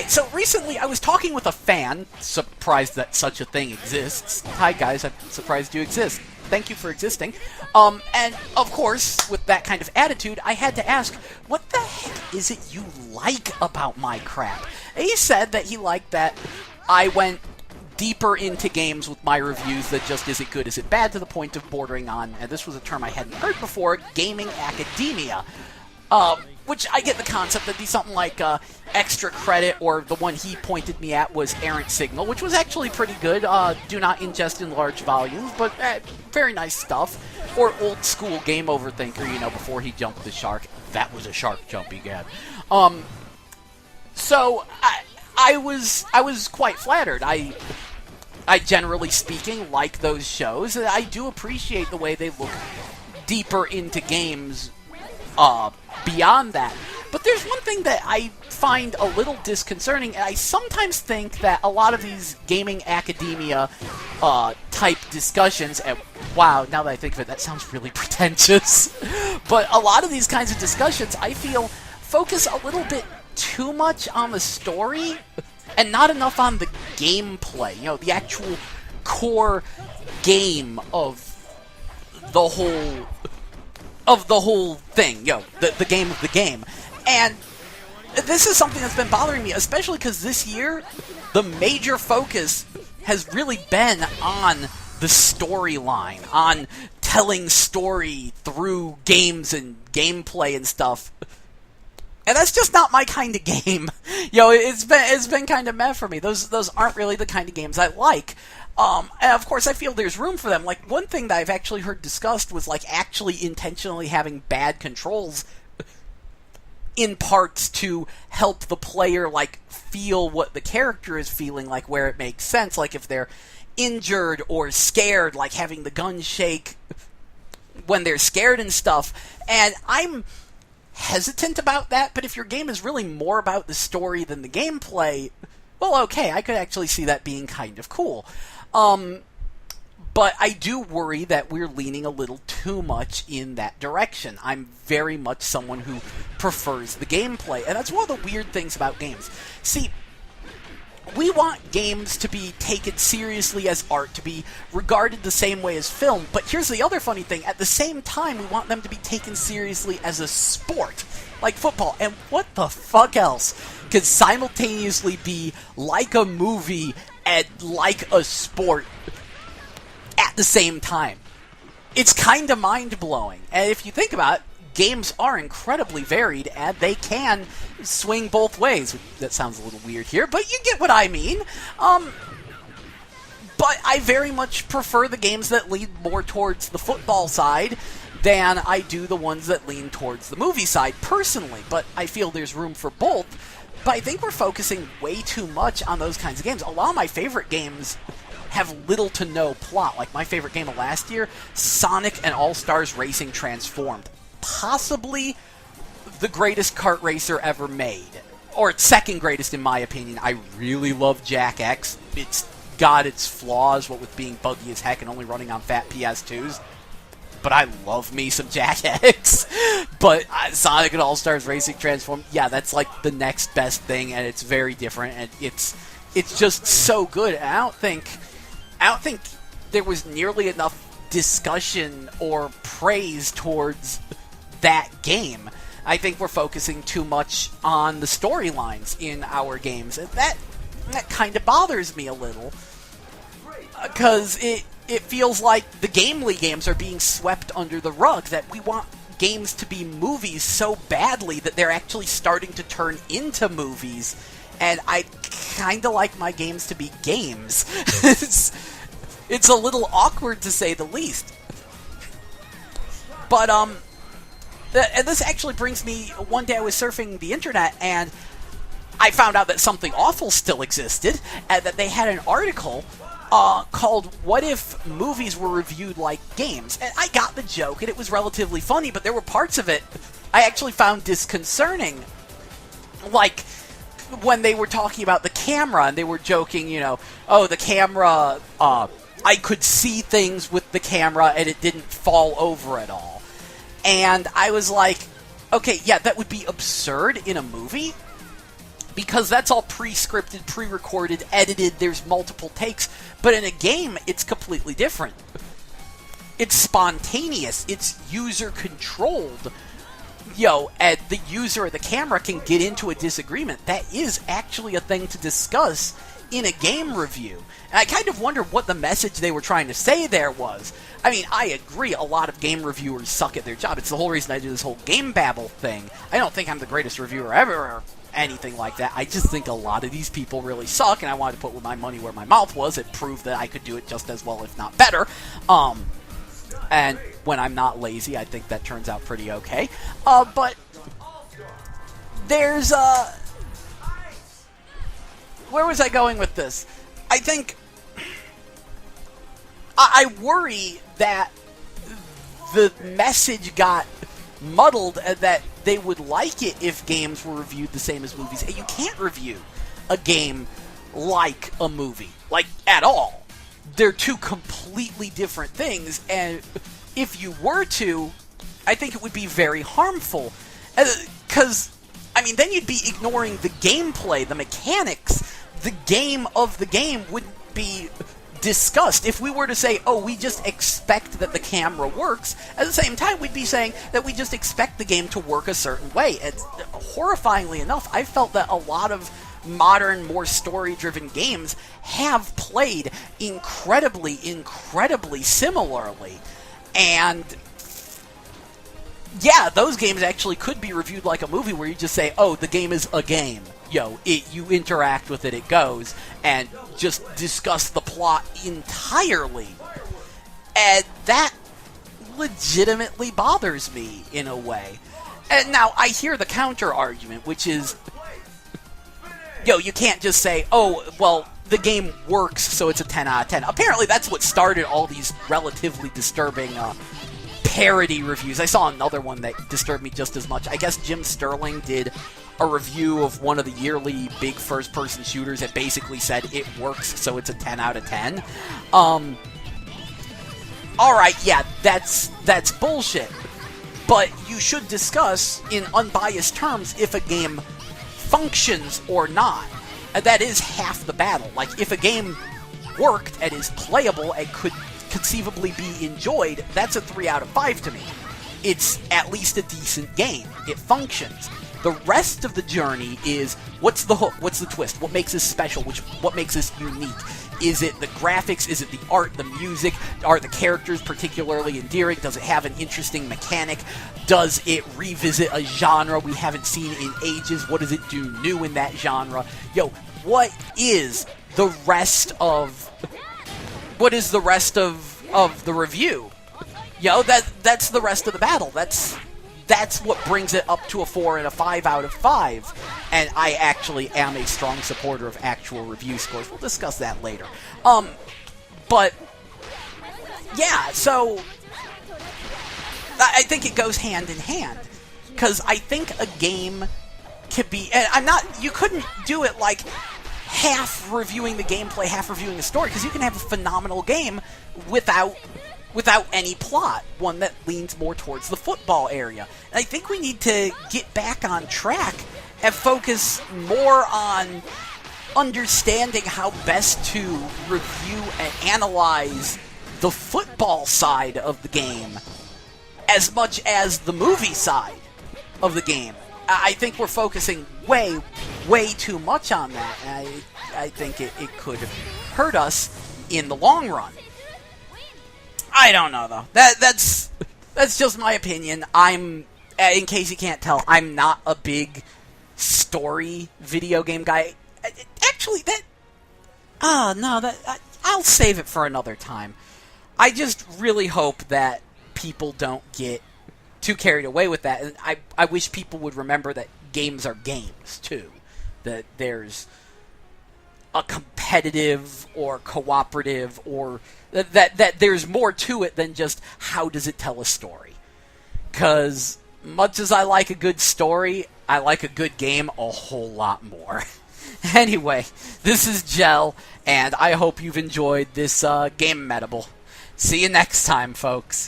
So recently I was talking with a fan, surprised that such a thing exists. Hi guys, I'm surprised you exist. Thank you for existing. And of course, with that kind of attitude, I had to ask, what the heck is it you like about my crap? And he said that he liked that I went deeper into games with my reviews that just is it good, is it bad, to the point of bordering on, and this was a term I hadn't heard before, gaming academia. Which I get the concept that'd be something like extra credit, or the one he pointed me at was errant signal, which was actually pretty good. Do not ingest in large volumes, but very nice stuff. Or old school game over thinker, before he jumped the shark. That was a shark jump he got. So I was quite flattered. I generally speaking like those shows. I do appreciate the way they look deeper into games beyond that. But there's one thing that I find a little disconcerting, and I sometimes think that a lot of these gaming academia type discussions, and wow, now that I think of it, that sounds really pretentious, but a lot of these kinds of discussions, I feel, focus a little bit too much on the story and not enough on the gameplay, the actual core game of the whole thing, the game of the game. And this is something that's been bothering me, especially because this year, the major focus has really been on the storyline, on telling story through games and gameplay and stuff. And that's just not my kind of game. It's been kind of meh for me. Those aren't really the kind of games I like. And of course, I feel there's room for them. Like, one thing that I've actually heard discussed was, like, actually intentionally having bad controls in parts to help the player, like, feel what the character is feeling, like, where it makes sense. Like, if they're injured or scared, like, having the gun shake when they're scared and stuff. And I'm hesitant about that, but if your game is really more about the story than the gameplay, well, okay, I could actually see that being kind of cool. But I do worry that we're leaning a little too much in that direction. I'm very much someone who prefers the gameplay, and that's one of the weird things about games. See, we want games to be taken seriously as art, to be regarded the same way as film, but here's the other funny thing. At the same time, we want them to be taken seriously as a sport, like football. And what the fuck else could simultaneously be like a movie and like a sport at the same time? It's kind of mind-blowing. And if you think about it, games are incredibly varied, and they can swing both ways. That sounds a little weird here, but you get what I mean. But I very much prefer the games that lean more towards the football side than I do the ones that lean towards the movie side, personally. But I feel there's room for both. But I think we're focusing way too much on those kinds of games. A lot of my favorite games have little to no plot. Like my favorite game of last year, Sonic and All-Stars Racing Transformed. Possibly the greatest kart racer ever made. Or second greatest in my opinion. I really love Jack X. It's got its flaws, what with being buggy as heck and only running on fat PS2s. But I love me some Jack X. But Sonic and All-Stars Racing Transformed, yeah, that's like the next best thing, and it's very different, and it's just so good. And I don't think there was nearly enough discussion or praise towards that game. I think we're focusing too much on the storylines in our games, and that kind of bothers me a little, because it feels like the Gamely games are being swept under the rug, that we want games to be movies so badly that they're actually starting to turn into movies, and I kind of like my games to be games. It's a little awkward, to say the least. But, and this actually brings me, one day I was surfing the internet, and I found out that Something Awful still existed, and that they had an article called What If Movies Were Reviewed Like Games? And I got the joke, and it was relatively funny, but there were parts of it I actually found disconcerting. Like, when they were talking about the camera, and they were joking, oh, the camera, I could see things with the camera, and it didn't fall over at all. And I was like, okay, yeah, that would be absurd in a movie, because that's all pre-scripted, pre-recorded, edited, there's multiple takes. But in a game, it's completely different. It's spontaneous, it's user-controlled. And the user or the camera can get into a disagreement. That is actually a thing to discuss in a game review. And I kind of wonder what the message they were trying to say there was. I mean, I agree, a lot of game reviewers suck at their job. It's the whole reason I do this whole GameMetabble thing. I don't think I'm the greatest reviewer ever, or anything like that. I just think a lot of these people really suck, and I wanted to put my money where my mouth was. It proved that I could do it just as well, if not better. And when I'm not lazy, I think that turns out pretty okay. But there's where was I going with this? I think I worry that the message got muddled, that they would like it if games were reviewed the same as movies. And you can't review a game like a movie, like, at all. They're two completely different things, and if you were to, I think it would be very harmful. Because, I mean, then you'd be ignoring the gameplay, the mechanics. The game of the game wouldn't be discussed. If we were to say, oh, we just expect that the camera works, at the same time, we'd be saying that we just expect the game to work a certain way. And horrifyingly enough, I felt that a lot of modern, more story-driven games have played incredibly similarly. And yeah, those games actually could be reviewed like a movie, where you just say, oh, the game is a game. You interact with it, it goes, and just discuss the plot entirely. And that legitimately bothers me in a way. And now, I hear the counter-argument, which is, you can't just say, oh, well, the game works, so it's a 10 out of 10. Apparently, that's what started all these relatively disturbing parody reviews. I saw another one that disturbed me just as much. I guess Jim Sterling did a review of one of the yearly big first-person shooters that basically said it works, so it's a 10 out of 10. Alright, yeah, that's bullshit. But you should discuss, in unbiased terms, if a game functions or not. And that is half the battle. Like, if a game worked and is playable and could conceivably be enjoyed, that's a 3 out of 5 to me. It's at least a decent game. It functions. The rest of the journey is, what's the hook? What's the twist? What makes this special? What makes this unique? Is it the graphics? Is it the art, the music? Are the characters particularly endearing? Does it have an interesting mechanic? Does it revisit a genre we haven't seen in ages? What does it do new in that genre? What is the rest of... What is the rest of the review? That's the rest of the battle. That's what brings it up to a 4 and a 5 out of 5. And I actually am a strong supporter of actual review scores. We'll discuss that later. But, yeah, so I think it goes hand in hand. Because I think a game could be... And you couldn't do it like half reviewing the gameplay, half reviewing the story, because you can have a phenomenal game without any plot, one that leans more towards the football area. And I think we need to get back on track and focus more on understanding how best to review and analyze the football side of the game as much as the movie side of the game. I think we're focusing way too much on that, and I think it could hurt us in the long run. I don't know, though. That's just my opinion. In case you can't tell, I'm not a big story video game guy. Actually, I'll save it for another time. I just really hope that people don't get too carried away with that. And I wish people would remember that games are games, too. That there's a competitive or cooperative, or that there's more to it than just how does it tell a story. Because much as I like a good story, I like a good game a whole lot more. Anyway, this is Gel, and I hope you've enjoyed this GameMetabble. See you next time, folks.